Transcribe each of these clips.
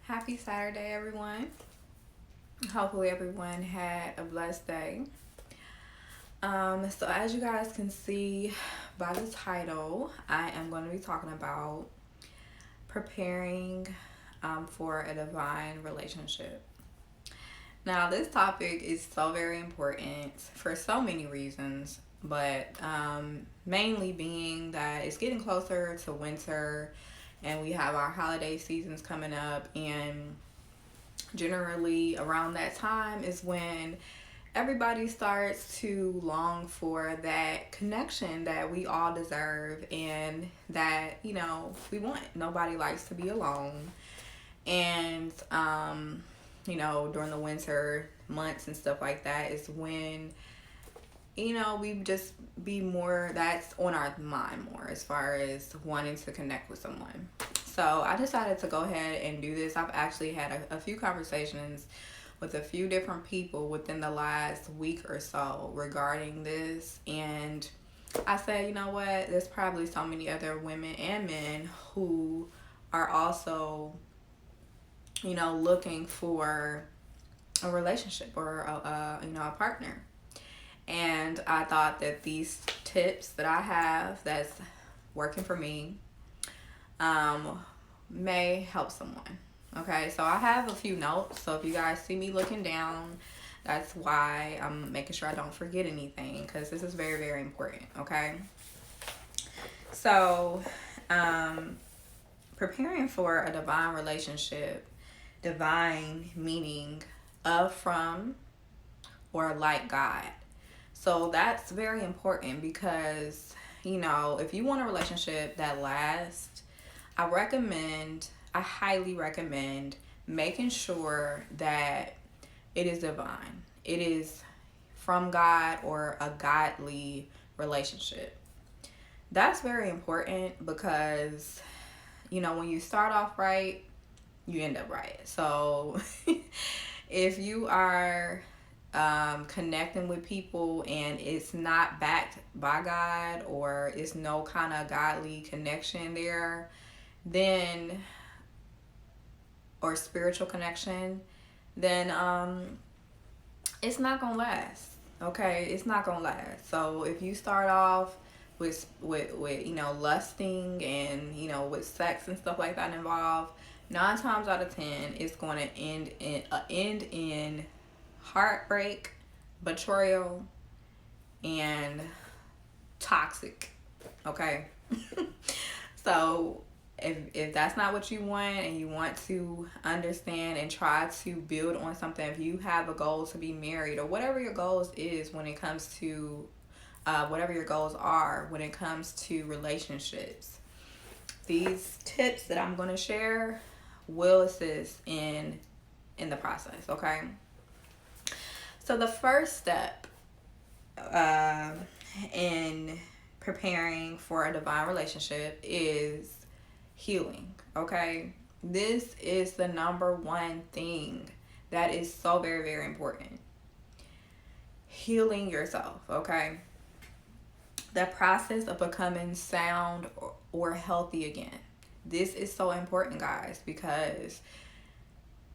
Happy Saturday, everyone. Hopefully, everyone had a blessed day. So, as you guys can see by the title, I am going to be talking about preparing for a divine relationship. Now, this topic is so very important for so many reasons, but mainly being that it's getting closer to winter and we have our holiday seasons coming up, and generally around that time is when everybody starts to long for that connection that we all deserve and that we want. Nobody likes to be alone. And during the winter months and stuff like that is when we just be more, that's on our mind more as far as wanting to connect with someone. So I decided to go ahead and do this. I've actually had a few conversations with a few different people within the last week or so regarding this. And I said, you know what? There's probably so many other women and men who are also, looking for a relationship or a partner. And I thought that these tips that I have that's working for me may help someone. Okay, so I have a few notes. So if you guys see me looking down, that's why I'm making sure I don't forget anything, because this is very, very important. Okay, so preparing for a divine relationship, divine meaning of, from, or like God. So that's very important because, if you want a relationship that lasts, I highly recommend making sure that it is divine. It is from God or a godly relationship. That's very important because, when you start off right, you end up right. So if you are connecting with people and it's not backed by God or it's no kind of godly connection there, then, or spiritual connection, then it's not gonna last. Okay, it's not gonna last. So if you start off with lusting and with sex and stuff like that involved, 9 times out of 10 it's going to end in heartbreak, betrayal, and toxic. Okay. So if that's not what you want and you want to understand and try to build on something, if you have a goal to be married or whatever your goals is when it comes to whatever your goals are when it comes to relationships, these tips that I'm going to share will assist in the process. Okay, so the first step in preparing for a divine relationship is healing. Okay, this is the number one thing that is so very, very important. Healing yourself. Okay, the process of becoming sound or healthy again. This is so important, guys, because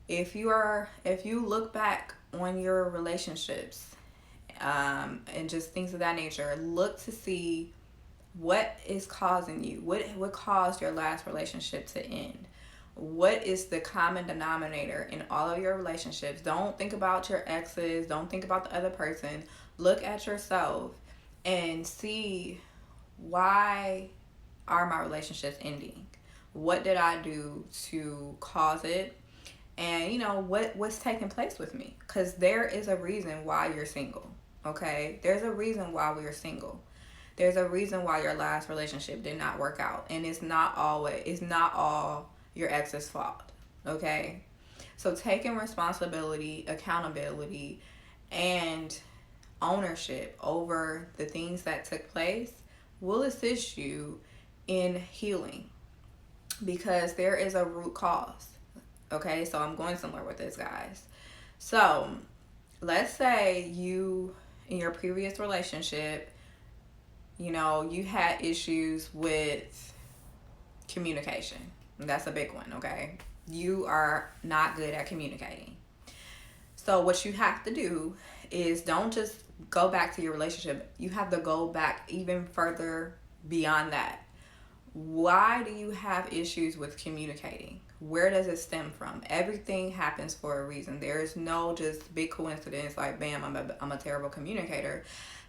if you look back on your relationships and just things of that nature, look to see what is causing you, what caused your last relationship to end. What is the common denominator in all of your relationships? Don't think about your exes, don't think about the other person. Look at yourself and see, why are my relationships ending? What did I do to cause it? And what's taking place with me? Because there is a reason why you're single. Okay, there's a reason why we're single. There's a reason why your last relationship did not work out, and it's not all your ex's fault. Okay, so taking responsibility, accountability, and ownership over the things that took place will assist you in healing, because there is a root cause. Okay, so I'm going somewhere with this, guys. So let's say you, in your previous relationship, you had issues with communication. That's a big one. Okay, You are not good at communicating. So what you have to do is don't just go back to your relationship. You have to go back even further beyond that. Why do you have issues with communicating? Where does it stem from? Everything happens for a reason. There is no just big coincidence like, bam, I'm a terrible communicator.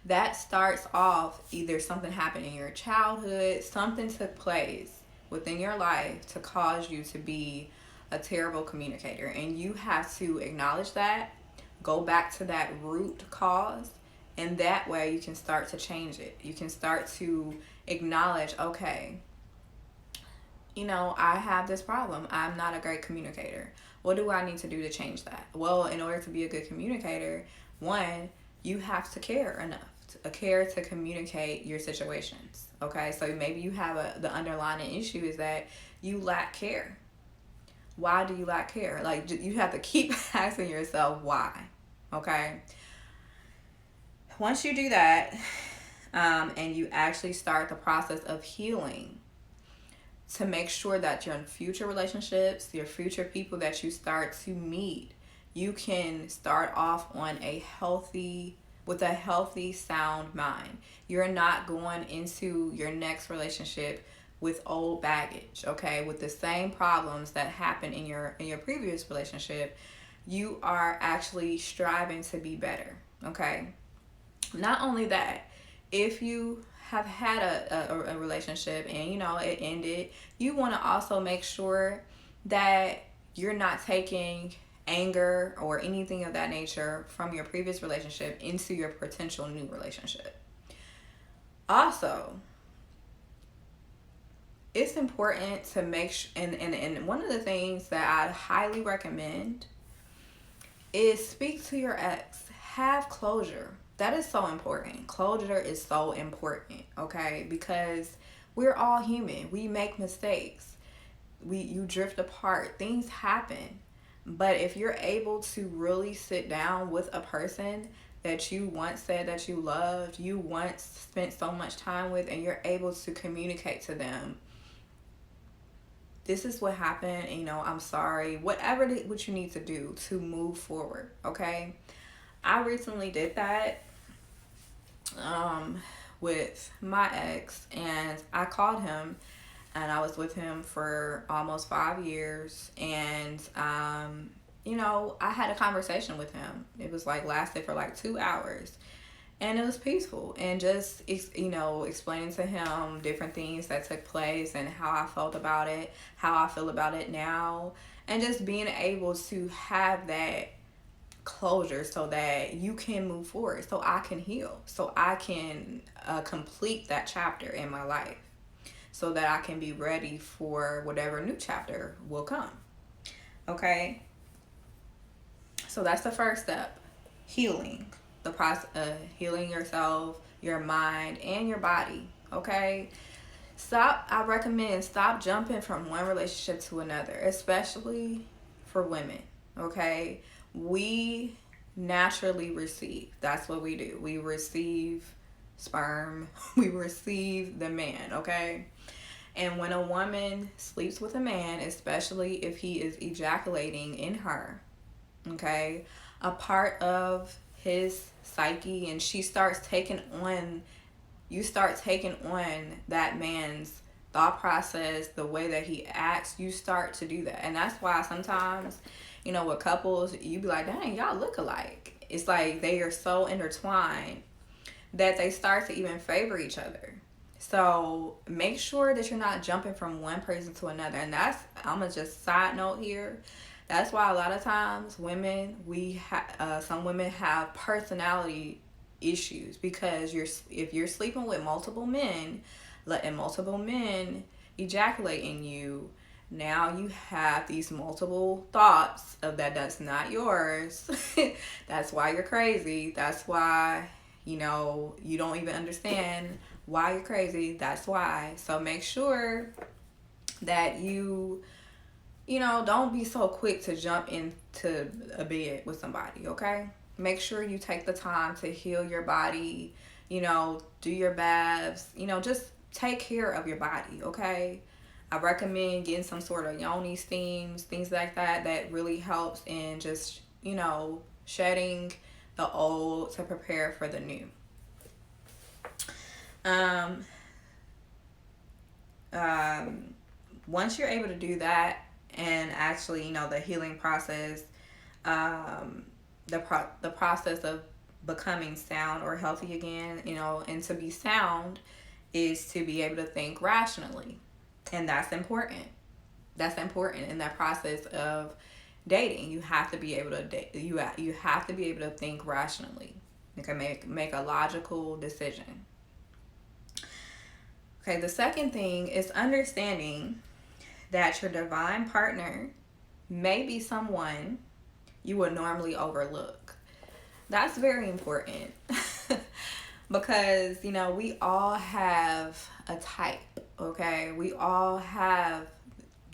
That starts off either something happened in your childhood, something took place within your life to cause you to be a terrible communicator. And you have to acknowledge that, go back to that root cause, and that way you can start to change it. You can start to acknowledge, okay, I have this problem. I'm not a great communicator. What do I need to do to change that? Well, in order to be a good communicator, one, you have to care enough, care to communicate your situations. Okay, so maybe you have the underlying issue is that you lack care. Why do you lack care? Like, you have to keep asking yourself why. Okay. Once you do that, and you actually start the process of healing, to make sure that your future relationships, your future people that you start to meet, you can start off on with a healthy, sound mind. You're not going into your next relationship with old baggage, okay? With the same problems that happened in your previous relationship. You are actually striving to be better, okay? Not only that, if you have had a relationship and it ended, you want to also make sure that you're not taking anger or anything of that nature from your previous relationship into your potential new relationship. Also, it's important to make and one of the things that I highly recommend is speak to your ex. Have closure. That is so important. Closure is so important, okay? Because we're all human. We make mistakes. You drift apart. Things happen. But if you're able to really sit down with a person that you once said that you loved, you once spent so much time with, and you're able to communicate to them, this is what happened, I'm sorry, whatever what you need to do to move forward, okay? I recently did that with my ex, and I called him, and I was with him for almost 5 years, and I had a conversation with him. It was lasted for 2 hours, and it was peaceful, and just explaining to him different things that took place and how I felt about it, how I feel about it now, and just being able to have that closure so that you can move forward, so I can heal, so I can complete that chapter in my life, so that I can be ready for whatever new chapter will come. Okay? So that's the first step. Healing. The process of healing yourself, your mind, and your body. Okay? I recommend stop jumping from one relationship to another, especially for women. Okay? We naturally receive. That's what we do. We receive sperm. We receive the man, okay? And when a woman sleeps with a man, especially if he is ejaculating in her, okay, a part of his psyche, and you start taking on that man's thought process, the way that he acts, you start to do that. And that's why sometimes, with couples, you be like, dang, y'all look alike. It's like they are so intertwined that they start to even favor each other. So make sure that you're not jumping from one person to another. And I'm going to just side note here. That's why a lot of times some women have personality issues, because if you're sleeping with multiple men, letting multiple men ejaculate in you, now you have these multiple thoughts of that's not yours. That's why you're crazy. That's why, you don't even understand why you're crazy. That's why. So make sure that you don't be so quick to jump into a bed with somebody, okay? Make sure you take the time to heal your body, do your baths, just take care of your body, okay? I recommend getting some sort of yoni steams, things like that, that really helps in just, shedding the old to prepare for the new. Um, Once you're able to do that, and actually, the healing process, the process of becoming sound or healthy again, and to be sound is to be able to think rationally, and that's important. That's important in that process of dating. You have to be able to you have to be able to think rationally. You can make a logical decision. Okay, the second thing is understanding that your divine partner may be someone you would normally overlook. That's very important. Because, we all have a type, okay? We all have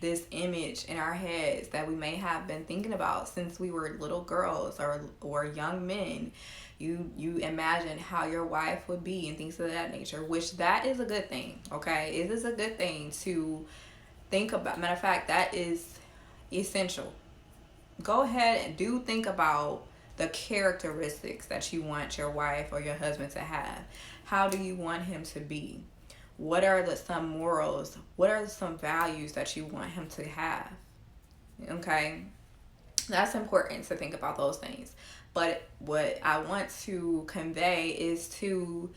this image in our heads that we may have been thinking about since we were little girls or young men. You imagine how your wife would be and things of that nature, which that is a good thing, okay? It is a good thing to think about. Matter of fact, that is essential. Go ahead and do think about the characteristics that you want your wife or your husband to have. How do you want him to be? What are some morals? What are some values that you want him to have? Okay? That's important to think about those things. But what I want to convey is to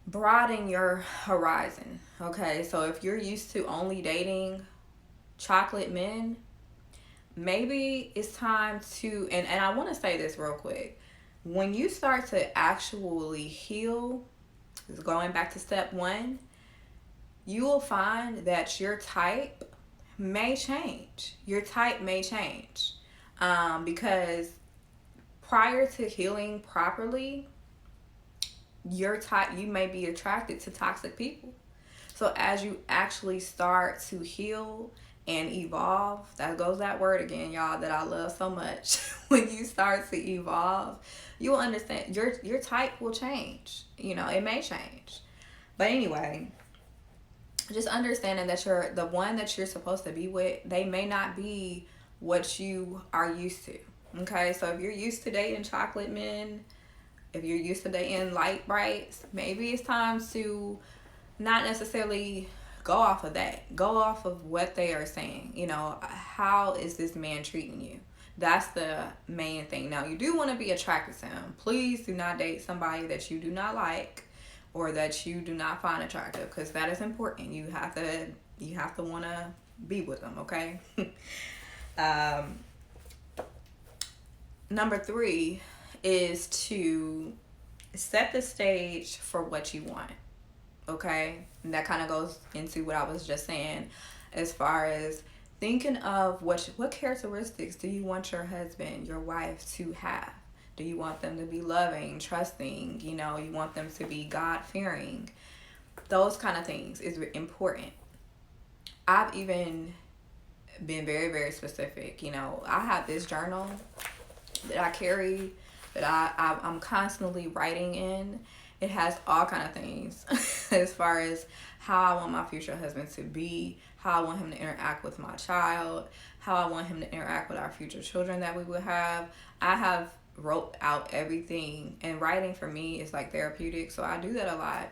broaden your horizon. Okay? So if you're used to only dating chocolate men, maybe it's time to, and I want to say this real quick. When you start to actually heal, going back to step one, you will find that your type may change. Your type may change. Because prior to healing properly, your type, you may be attracted to toxic people. So as you actually start to heal and evolve, that goes that word again, y'all, that I love so much. When you start to evolve, you will understand your type will change. It may change. But anyway, just understanding that the one that you're supposed to be with, they may not be what you are used to. Okay, so if you're used to dating chocolate men, if you're used to dating light brights, maybe it's time to not necessarily go off of that. Go off of what they are saying. How is this man treating you? That's the main thing. Now, you do want to be attracted to him. Please do not date somebody that you do not like or that you do not find attractive, because that is important. You have to want to be with them, okay? Number 3 is to set the stage for what you want. Okay, and that kind of goes into what I was just saying, as far as thinking of what characteristics do you want your husband, your wife to have? Do you want them to be loving, trusting? You want them to be God-fearing? Those kind of things is important. I've even been very, very specific. I have this journal that I carry that I'm constantly writing in. It has all kind of things as far as how I want my future husband to be, how I want him to interact with my child, how I want him to interact with our future children that we will have. I have wrote out everything, and writing for me is like therapeutic, so I do that a lot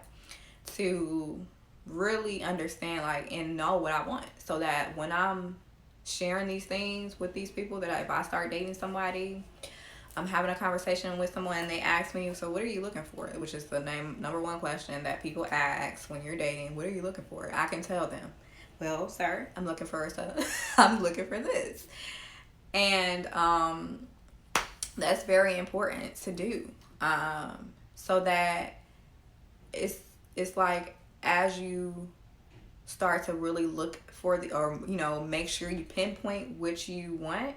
to really understand and know what I want, so that when I'm sharing these things with these people, that if I start dating somebody, I'm having a conversation with someone and they ask me, so what are you looking for? Which is the number one question that people ask when you're dating. What are you looking for? I can tell them, well, sir, I'm looking for I'm looking for this. And that's very important to do. So that it's like, as you start to really look for make sure you pinpoint what you want,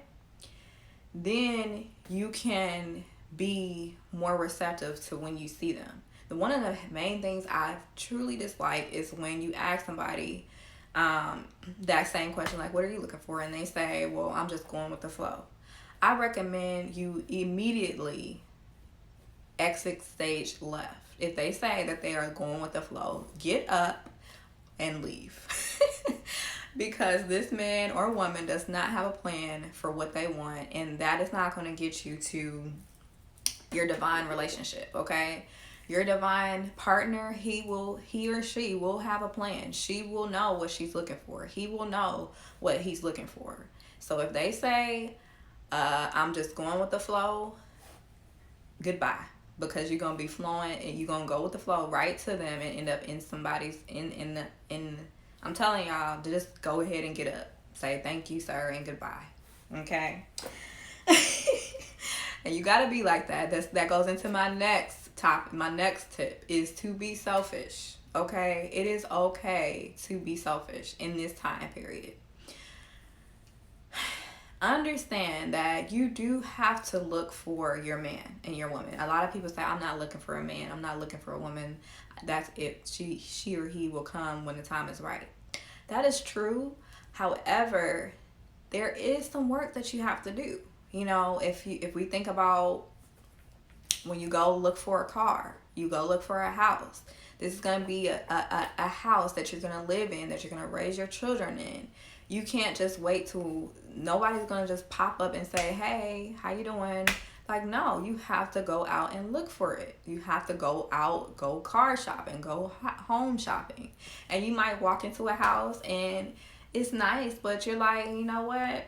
then you can be more receptive to when you see them. One of the main things I truly dislike is when you ask somebody that same question, like, what are you looking for? And they say, well, I'm just going with the flow. I recommend you immediately exit stage left. If they say that they are going with the flow, get up and leave. Because this man or woman does not have a plan for what they want, and that is not going to get you to your divine relationship, okay? Your divine partner, he or she will have a plan. She will know what she's looking for. He will know what he's looking for. So if they say, I'm just going with the flow, goodbye. Because you're gonna be flowing and you're gonna go with the flow right to them and end up in somebody's in I'm telling y'all, just go ahead and get up. Say thank you, sir, and goodbye. Okay? And you gotta be like that. That goes into my next topic. My next tip is to be selfish. Okay? It is okay to be selfish in this time period. Understand that you do have to look for your man and your woman. A lot of people say, I'm not looking for a man, I'm not looking for a woman. That's it. She or he will come when the time is right. That is true. However, there is some work that you have to do. You know, if we think about when you go look for a car, you go look for a house. This is going to be a house that you're going to live in, that you're going to raise your children in. You can't just wait till nobody's going to just pop up and say, hey, how you doing? Like, no, you have to go out and look for it. You have to go out, go car shopping, go home shopping. And you might walk into a house and it's nice, but you're like, you know what?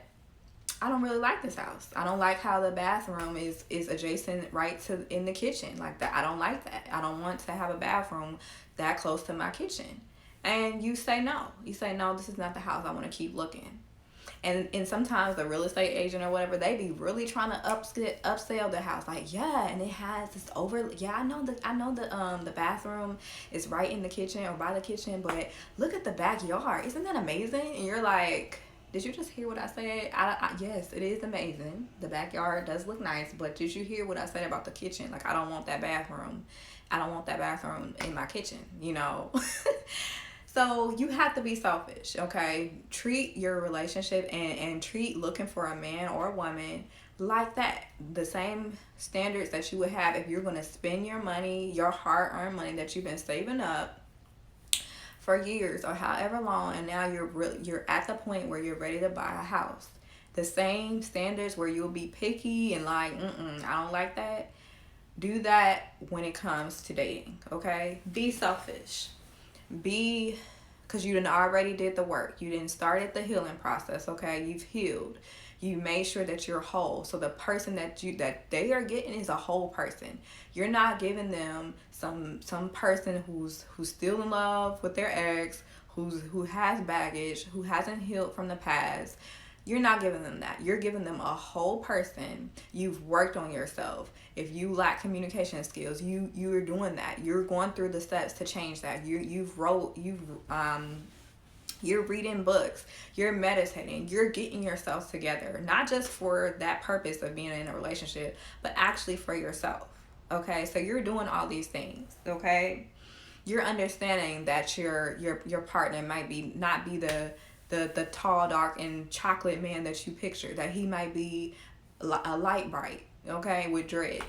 I don't really like this house. I don't like how the bathroom is adjacent right to in the kitchen. Like that, I don't like that. I don't want to have a bathroom that close to my kitchen. And you say no. You say, no, this is not the house. I want to keep looking. And sometimes the real estate agent or whatever, they be really trying to upsell the house. Like, yeah, and it has this I know the bathroom is right in the kitchen or by the kitchen, but look at the backyard. Isn't that amazing? And you're like, did you just hear what I said? Yes, it is amazing. The backyard does look nice, but did you hear what I said about the kitchen? Like, I don't want that bathroom. I don't want that bathroom in my kitchen, you know? So you have to be selfish, okay? Treat your relationship and treat looking for a man or a woman like that. The same standards that you would have if you're going to spend your money, your hard-earned money that you've been saving up for years or however long, and now you're at the point where you're ready to buy a house. The same standards where you'll be picky and like, I don't like that. Do that when it comes to dating, okay? Be selfish. Because you done already did the work. You didn't started the healing process, okay? You've healed. You made sure that you're whole. So the person that they are getting is a whole person. You're not giving them some person who's still in love with their ex, who has baggage, who hasn't healed from the past. You're not giving them that. You're giving them a whole person. You've worked on yourself. If you lack communication skills, you're doing that. You're going through the steps to change that. You're reading books. You're meditating. You're getting yourself together, not just for that purpose of being in a relationship, but actually for yourself. Okay, so you're doing all these things. Okay, you're understanding that your partner might not be the tall, dark, and chocolate man that you picture. That he might be a light bright, okay, with dreads.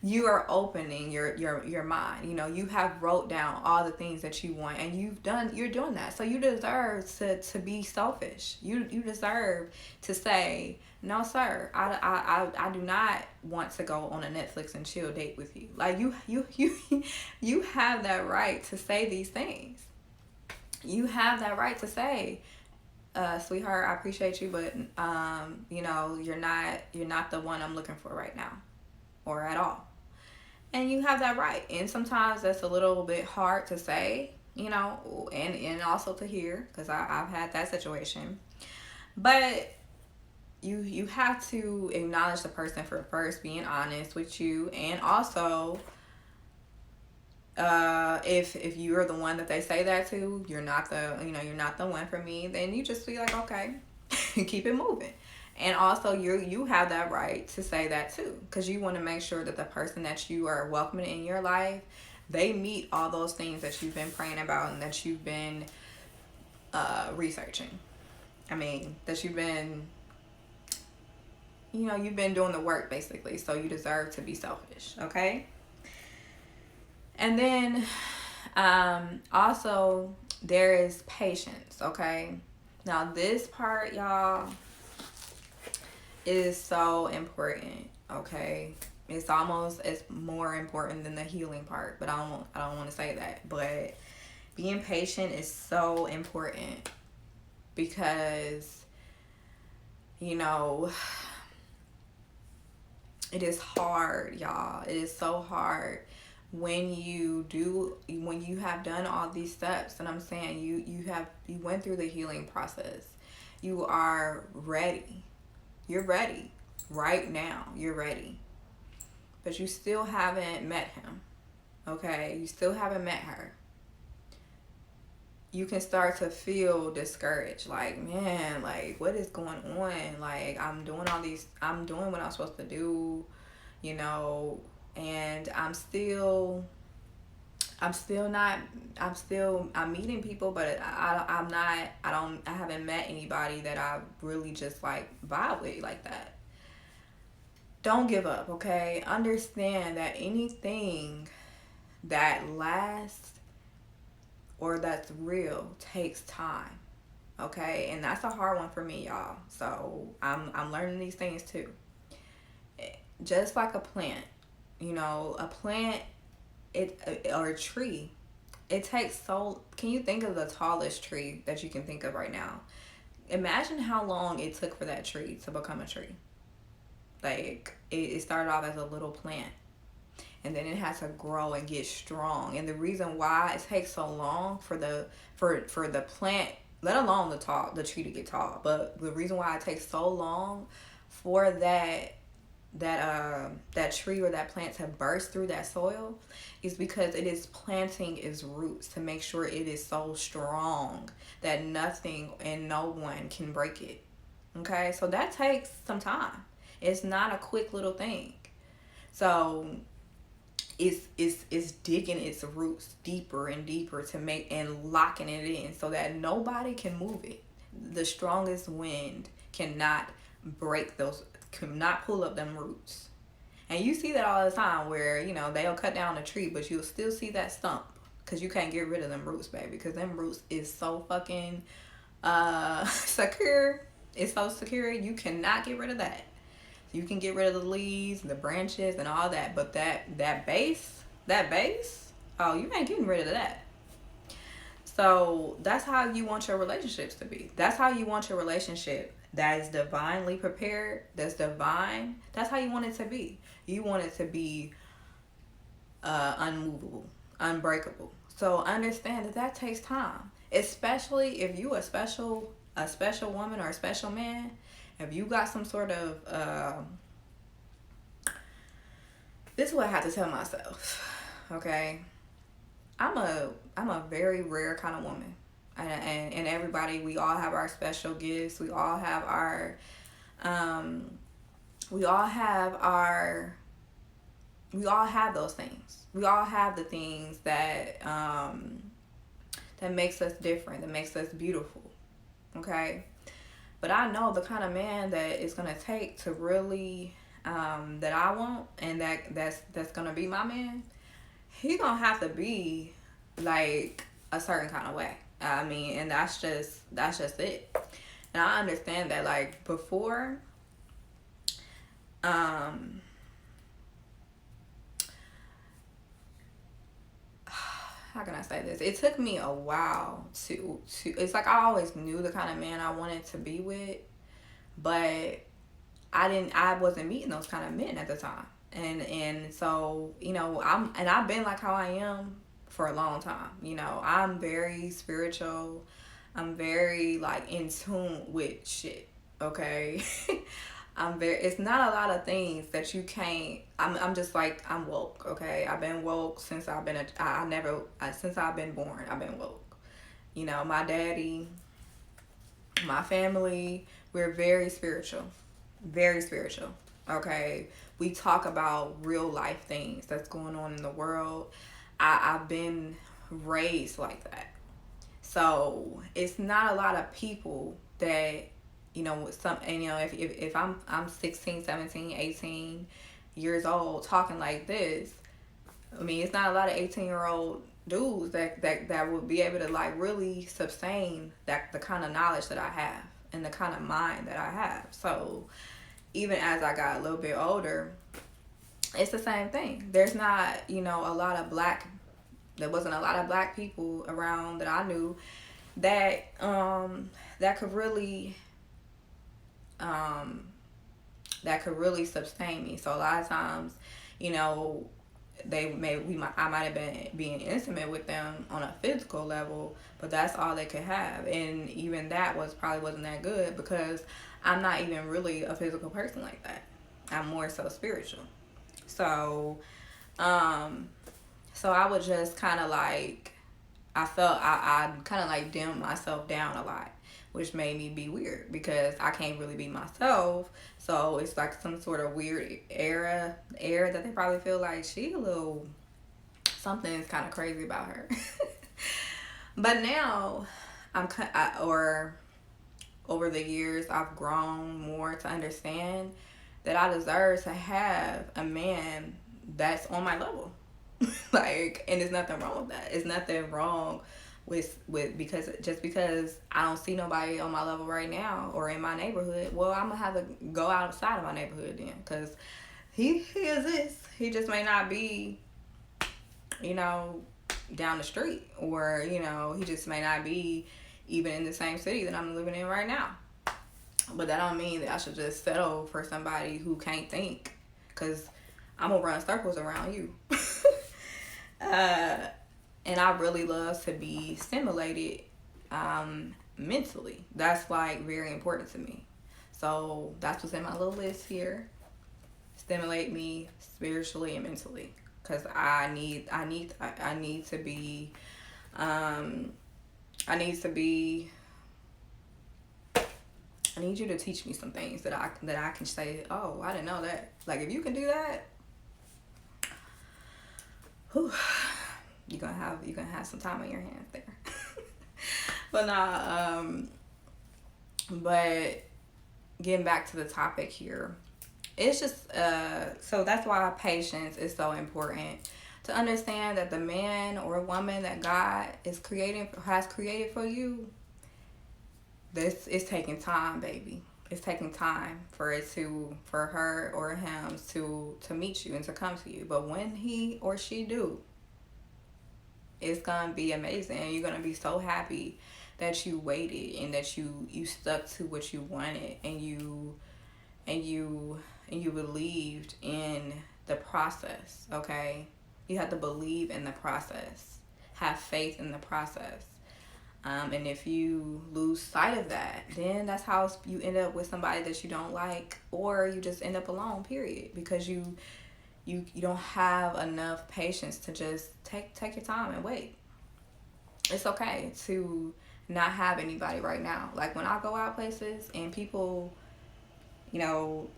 You are opening your mind. You know, you have wrote down all the things that you want, and you're doing that. So you deserve to be selfish. You deserve to say, no, sir, I do not want to go on a Netflix and chill date with you. Like you have that right to say these things. You have that right to say, sweetheart, I appreciate you, but you know, you're not the one I'm looking for right now, or at all. And you have that right. And sometimes that's a little bit hard to say, you know, and also to hear, because I've had that situation. But you have to acknowledge the person for first being honest with you, and also if you're the one that they say that to, you're not the one for me, then you just be like, okay, keep it moving. And also you have that right to say that too, because you want to make sure that the person that you are welcoming in your life, they meet all those things that you've been praying about and that you've been researching. I mean, that you've been doing the work basically. So you deserve to be selfish, okay? And then also there is patience, okay? Now, this part, y'all, is so important, okay? It's almost as more important than the healing part, but I don't want to say that. But being patient is so important because, you know, it is hard, y'all. It is so hard when you have done all these steps, and I'm saying you went through the healing process. You are ready. You're ready right now. You're ready. But you still haven't met him. Okay? You still haven't met her. You can start to feel discouraged. Like, man, like, what is going on? Like, I'm doing what I'm supposed to do, you know, and I'm meeting people, but I haven't met anybody that I really just like vibe with like that. Don't give up, okay? Understand that anything that lasts or that's real takes time, okay? And that's a hard one for me, y'all. So I'm learning these things too. Just like a plant, you know, a plant, or a tree, it takes so. Can you think of the tallest tree that you can think of right now? Imagine how long it took for that tree to become a tree. Like it started off as a little plant, and then it has to grow and get strong. And the reason why it takes so long for the plant, let alone the tree to get tall, but the reason why it takes so long for that tree or that plant to burst through that soil is because it is planting its roots to make sure it is so strong that nothing and no one can break it. Okay, so that takes some time. It's not a quick little thing. So it's digging its roots deeper and deeper to make and locking it in so that nobody can move it. The strongest wind cannot cannot pull up them roots. And you see that all the time where, you know, they'll cut down a tree, but you'll still see that stump because you can't get rid of them roots, baby, because them roots is so fucking secure. It's so secure, you cannot get rid of that. You can get rid of the leaves and the branches and all that, but that base, oh, you ain't getting rid of that. So that's how you want your relationships to be. That's how you want your relationship that is divinely prepared, that's divine. That's how you want it to be. You want it to be unmovable, unbreakable. So understand that takes time, especially if you a special woman or a special man. If you got some sort of this is what I have to tell myself, okay? I'm a very rare kind of woman, and everybody, we all have our special gifts. We all have our we all have those things. We all have the things that that makes us different, that makes us beautiful, okay? But I know the kind of man that it's gonna take to really that I want, and that's gonna be my man. He gonna have to be like a certain kind of way. I mean, and that's just it. And I understand that, like, before, how can I say this? It took me a while to it's like I always knew the kind of man I wanted to be with, but I wasn't meeting those kind of men at the time. And so, you know, I've been like how I am for a long time. You know, I'm very spiritual. I'm very like in tune with shit. Okay. It's not a lot of things that you can't. I'm just like, I'm woke. Okay. I've been woke since since I've been born. I've been woke. You know, my daddy, my family, we're very spiritual. Very spiritual. Okay. We talk about real life things that's going on in the world. I've been raised like that. So it's not a lot of people that, you know, and you know, if I'm 16, 17, 18 years old talking like this, I mean, it's not a lot of 18-year-old dudes that would be able to like really sustain that the kind of knowledge that I have and the kind of mind that I have. So even as I got a little bit older, it's the same thing. There's not, there wasn't a lot of black people around that I knew that that could really um that could really sustain me. So a lot of times, you know, I might have been being intimate with them on a physical level, but that's all they could have, and even that wasn't that good because I'm not even really a physical person like that. I'm more so spiritual. So, um, so I would just kind of like I kind of like dimmed myself down a lot, which made me be weird because I can't really be myself. So it's like some sort of weird air that they probably feel like she a little something's kind of crazy about her. But now or over the years I've grown more to understand that I deserve to have a man that's on my level. Like, and there's nothing wrong with that. It's nothing wrong with because just because I don't see nobody on my level right now or in my neighborhood, well, I'm gonna have to go outside of my neighborhood then, because he exists. He just may not be, you know, down the street, or he just may not be even in the same city that I'm living in right now. But that don't mean that I should just settle for somebody who can't think, because I'm gonna run circles around you. uh, and I really love to be stimulated mentally. That's like very important to me. So that's what's in my little list here. Stimulate me spiritually and mentally, because I need to be um, I need to be I need you to teach me some things that I can say, oh, I didn't know that. Like, if you can do that, whew, you're gonna have some time on your hands there. But nah, but getting back to the topic here, it's just so that's why patience is so important, to understand that the man or woman that God has created for you, this is taking time, baby. It's taking time for her or him to meet you and to come to you. But when he or she do, it's gonna be amazing, and you're gonna be so happy that you waited and that you stuck to what you wanted, and you believed in the process. Okay, you have to believe in the process, have faith in the process. And if you lose sight of that, then that's how you end up with somebody that you don't like, or you just end up alone, period, because you don't have enough patience to just take your time and wait. It's okay to not have anybody right now. Like, when I go out places and people, you know,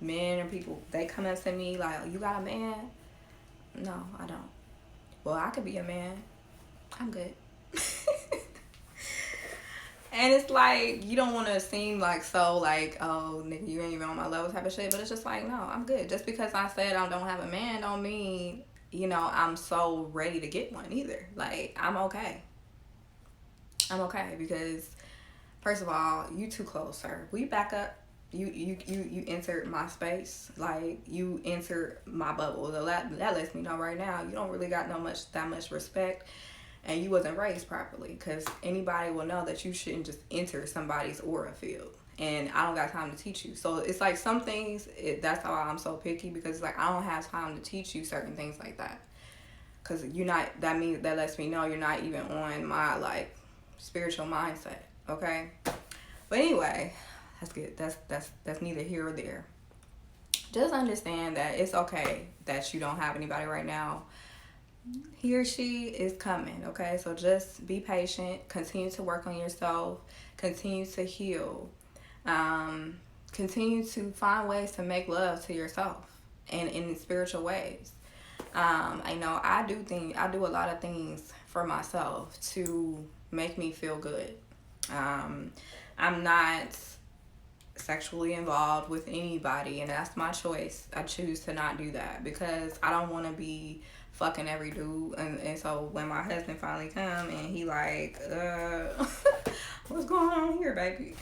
men or people, they come up to me like, you got a man? No, I don't. Well, I could be a man. I'm good. And it's like, you don't want to seem like so like, oh, nigga, you ain't even on my level type of shit. But it's just like, no, I'm good. Just because I said I don't have a man don't mean, I'm so ready to get one either. Like, I'm okay. I'm okay, because first of all, you too close, sir. Will you back up? You entered my space. Like, you entered my bubble. So that lets me know right now you don't really got that much respect, and you wasn't raised properly, because anybody will know that you shouldn't just enter somebody's aura field, and I don't got time to teach you. So it's like some things, that's how I'm so picky, because it's like I don't have time to teach you certain things like that, because that lets me know you're not even on my like spiritual mindset. Okay, but anyway, that's good. That's neither here or there. Just understand that it's okay that you don't have anybody right now. He or she is coming, okay? So just be patient, continue to work on yourself, continue to heal, continue to find ways to make love to yourself, and in spiritual ways. I know I do a lot of things for myself to make me feel good. I'm not sexually involved with anybody, and that's my choice. I choose to not do that because I don't want to be fucking every dude. And so when my husband finally come and he like, what's going on here, baby?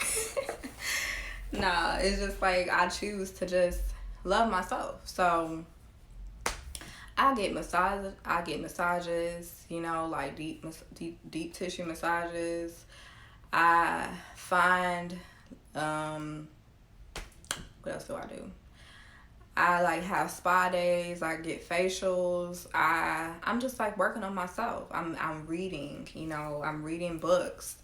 Nah, it's just like I choose to just love myself. So I get massages, you know, like deep tissue massages. I find what else do I do? I like have spa days. I get facials. I'm just like working on myself. I'm reading. You know, I'm reading books.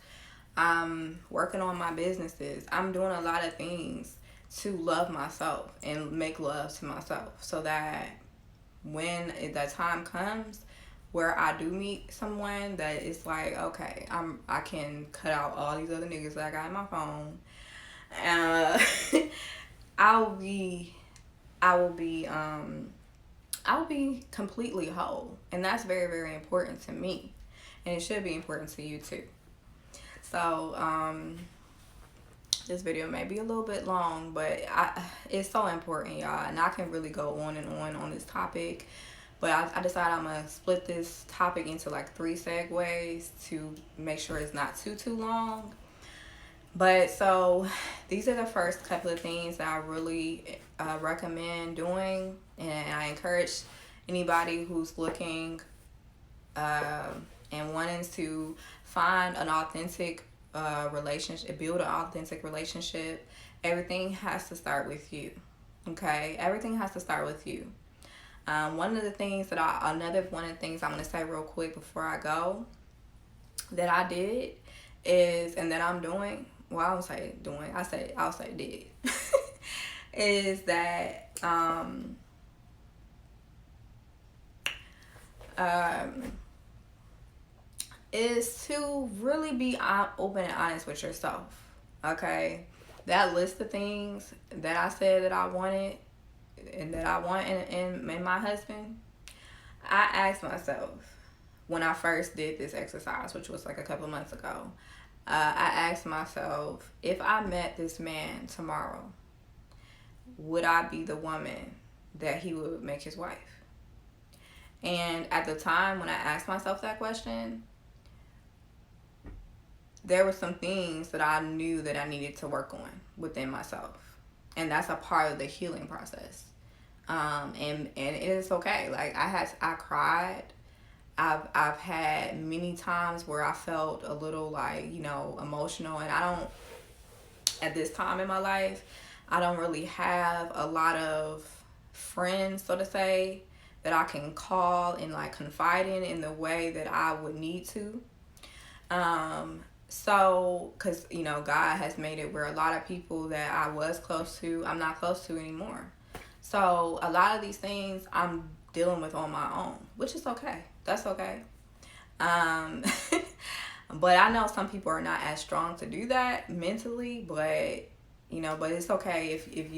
I'm working on my businesses. I'm doing a lot of things to love myself and make love to myself, so that when the time comes where I do meet someone that is like, okay, I can cut out all these other niggas that I got in my phone. Uh, I'll be I will be I'll be completely whole. And that's very, very important to me. And it should be important to you too. So, this video may be a little bit long, but it's so important, y'all. And I can really go on and on this topic. But I decided I'm going to split this topic into like 3 segues to make sure it's not too long. But so these are the first couple of things that I really recommend doing, and I encourage anybody who's looking and wanting to find an authentic relationship, build an authentic relationship. Everything has to start with you. Okay, everything has to start with you. One of the things I'm going to say real quick before I go that I did is, and that I'm doing. Well, I don't say doing. I'll say did. Is that is to really be open and honest with yourself. Okay, that list of things that I said that I wanted and that I want in my husband, I asked myself when I first did this exercise, which was like a couple of months ago. I asked myself, if I met this man tomorrow, would I be the woman that he would make his wife? And at the time when I asked myself that question, there were some things that I knew that I needed to work on within myself. And that's a part of the healing process. And it is okay. Like I cried. I've had many times where I felt a little like, you know, emotional, and at this time in my life, I don't really have a lot of friends, so to say, that I can call and like confide in the way that I would need to. So, cause you know, God has made it where a lot of people that I was close to, I'm not close to anymore. So a lot of these things I'm dealing with on my own, which is okay. That's okay. But I know some people are not as strong to do that mentally, but you know, but it's okay if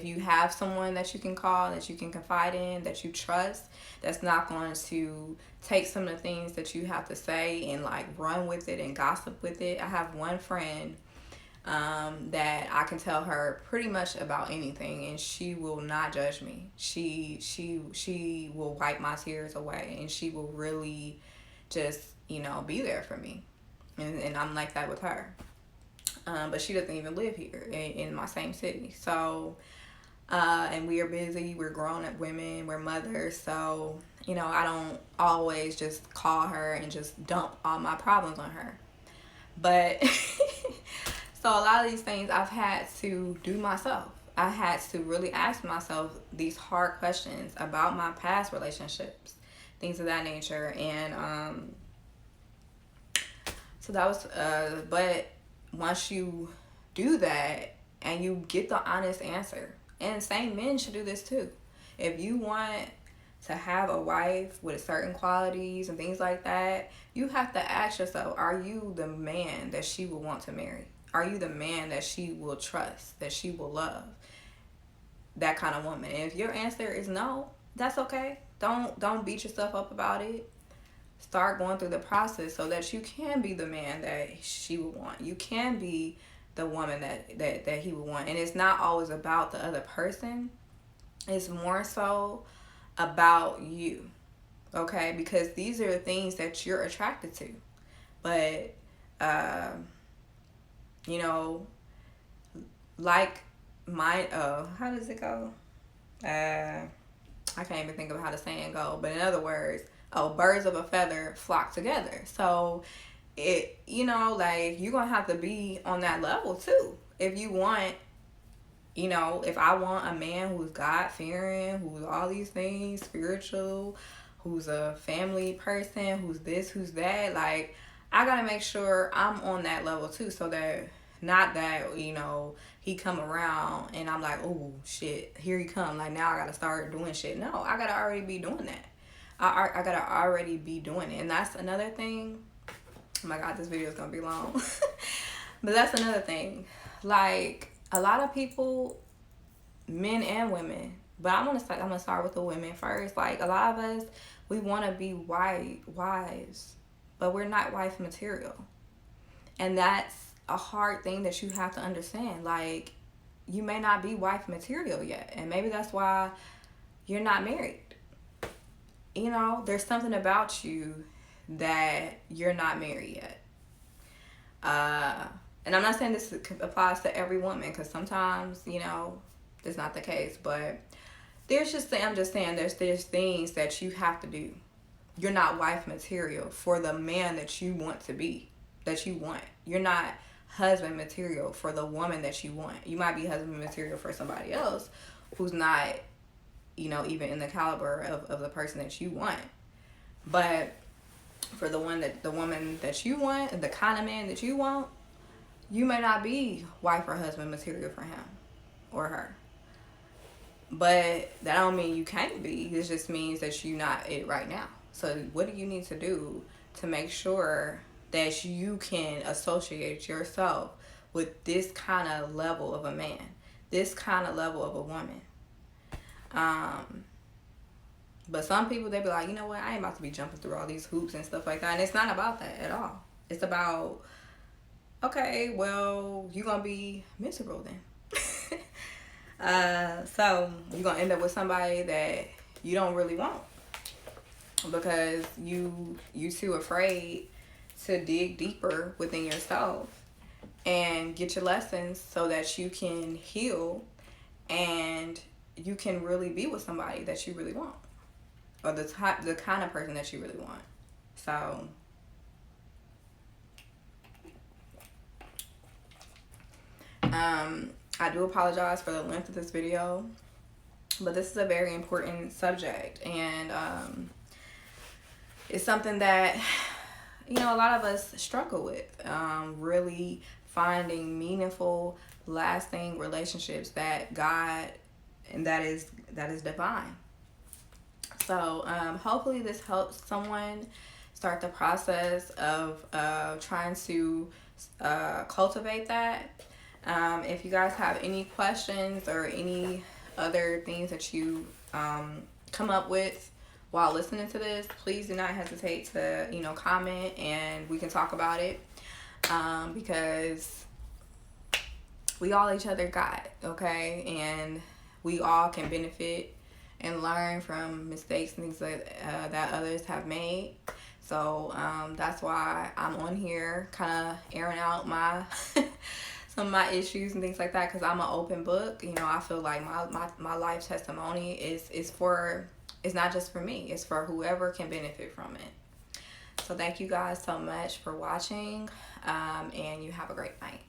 you have someone that you can call, that you can confide in, that you trust, that's not going to take some of the things that you have to say and like run with it and gossip with it. I have one friend that I can tell her pretty much about anything, and she will not judge me. She will wipe my tears away, and she will really just, you know, be there for me. And I'm like that with her. But she doesn't even live here in my same city. So, and we are busy. We're grown up women. We're mothers. So, you know, I don't always just call her and just dump all my problems on her. But so a lot of these things I've had to do myself. I had to really ask myself these hard questions about my past relationships, things of that nature. And so that was, but once you do that and you get the honest answer, and same men should do this too. If you want to have a wife with certain qualities and things like that, you have to ask yourself, are you the man that she will want to marry? Are you the man that she will trust, that she will love? That kind of woman. And if your answer is no, that's okay. Don't beat yourself up about it. Start going through the process so that you can be the man that she would want. You can be the woman that he would want. And it's not always about the other person. It's more so about you, okay? Because these are the things that you're attracted to. But, you know, like my, how does it go? I can't even think of how the saying go, but in other words, birds of a feather flock together. So it, you know, like, you're gonna have to be on that level too. If you want, you know, if I want a man who's God fearing, who's all these things, spiritual, who's a family person, who's this, who's that, like, I gotta make sure I'm on that level too, so that, not that, you know, he come around and I'm like, oh shit, here he come, like, now I gotta start doing shit. No, I gotta already be doing that. I gotta already be doing it. And that's another thing. Oh my god, this video is gonna be long. But that's another thing. Like, a lot of people, men and women, but I'm gonna start with the women first. Like, a lot of us, we want to be wives, but we're not wife material. And that's a hard thing that you have to understand. Like, you may not be wife material yet, and maybe that's why you're not married. You know, there's something about you that you're not married yet. And I'm not saying this applies to every woman, because sometimes, you know, it's not the case. But I'm just saying there's things that you have to do. You're not wife material for the man that you want to be, that you want. You're not husband material for the woman that you want. You might be husband material for somebody else who's not, you know, even in the caliber of the person that you want. But for the woman that you want, the kind of man that you want, you may not be wife or husband material for him or her. But that don't mean you can't be. It just means that you're not it right now. So what do you need to do to make sure that you can associate yourself with this kind of level of a man, this kind of level of a woman? But some people, they be like, you know what, I ain't about to be jumping through all these hoops and stuff like that. And it's not about that at all. It's about, okay, well, you're going to be miserable then. So you're going to end up with somebody that you don't really want, because you too afraid to dig deeper within yourself and get your lessons so that you can heal and you can really be with somebody that you really want, or the kind of person that you really want. So I do apologize for the length of this video, but this is a very important subject, and it's something that, you know, a lot of us struggle with, really finding meaningful, lasting relationships that God, and that is divine. So hopefully this helps someone start the process of trying to cultivate that. If you guys have any questions or any other things that you come up with while listening to this, please do not hesitate to, you know, comment, and we can talk about it, because we all each other got, okay? And we all can benefit and learn from mistakes and things that others have made. So that's why I'm on here, kind of airing out my some of my issues and things like that, because I'm an open book. You know, I feel like my life testimony is it's not just for me, it's for whoever can benefit from it. So thank you guys so much for watching, and you have a great night.